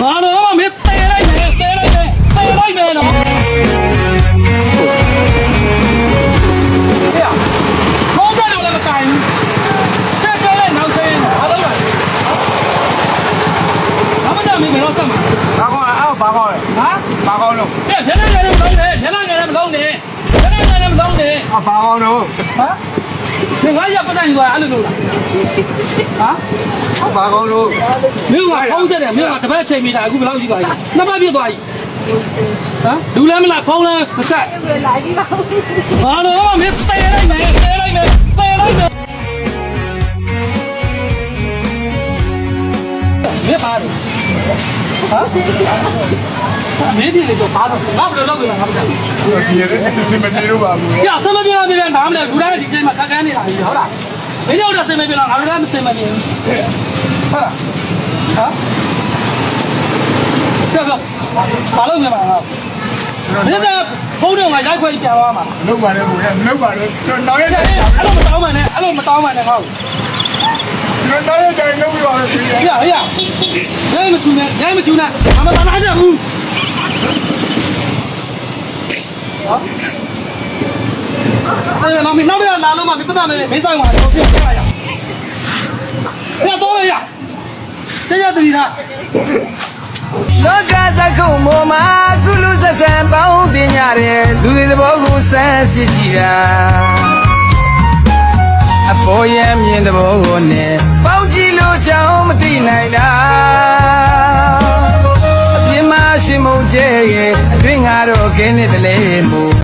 ဘာလို့မမေးတဲလိုက်မယ်တဲလိုက်မယ်တဲလိုက်မယ်နော်ဟဲ့ခေါင်းကတော့လည်းမတိုင်ဘူးတဲလိုက်နောက်ဆင်းဘာလုပ်လဲဘာမှမမေးတော့စမ်းမှာဘာကောင်းလဲဟာဘာကောင်းလဲ ဟမ်ဘာကောင်းလို့တဲ့ညနေညနေမလုံးနဲ့ညနေညနေမလုံးနဲ့ညနေညနေမလုံးနဲ့ဘာကောင်းလို့ဟမ်ဒီငါရပတ်တိုင်းသွားအဲ့လိုလုပ်လားဟမ်ဘာကောင်းလို့မင်းကဖုံးတဲ့မင်းကတပတ်ချိန်မိတာအခုဘယ်လောက်ကြီးသွားပြီနှစ်ပတ်ပြည့်သွားပြီဟမ်လူလည်းမလားဖုံးလည်းမဆက်လာကြည့်ပါဦးဘာလို့မင်းတဲလိုက်မယ်တဲလိုက်မယ်တဲလိုက်မယ်မင်းပါတယ်ဟာမင်းဒီလေတော့ဘာတော့ငါဘယ်လိုလုပ်လဲငါမသိဘူးဒီရဲဒီမတီးလို့ပါဘူးပြဆမပြေတော့ပြေနားမလဲလူတိုင်းဒီချိန်မှာခက်ခဲနေတာကြီးဟုတ်လားမင်းတို့တော့စင်မပြေတော့ငါတို့လည်းမစင်မပြေဘူးဟုတ်လားဟာကြောက်ဘာလုပ်နေမှာလဲမင်းကဖုန်းတော့ငါရိုက်ခွဲပြန်သွားမှာလုပ်ပါလေကိုရလုပ်ပါလေတော်ရဲအဲ့လိုမတောင်းမှနဲ့အဲ့လိုမတောင်းမှနဲ့ဟောတော်ရဲတိုင်းလုပ်ပြီးပါလေဟေ့ညမချူနဲ့ညမချူနဲ့အမသာလာကြဘူးအဲ့တော့မင်းနောက်ပြန်လာလို့မှမပတ်မယ်မင်းဆိုင်မှာတော့ပြန်ပြရအောင်တော့ရတရားတည်တာလောကသကုံမောမှာကုလူဆက်ဆံပေါင်းပညာတဲ့လူတွေသဘောကိုစမ်းစစ်ကြည့်တာအပေါ်ရမြင်သဘောကိုနဲ့ပေါင်းကြည့်လို့ကြောင်းမသိနိုင်တာအပြင်းမရှိမုံကျဲရဲ့အတွင်းကတော့ခင်းနေတယ်လေမို့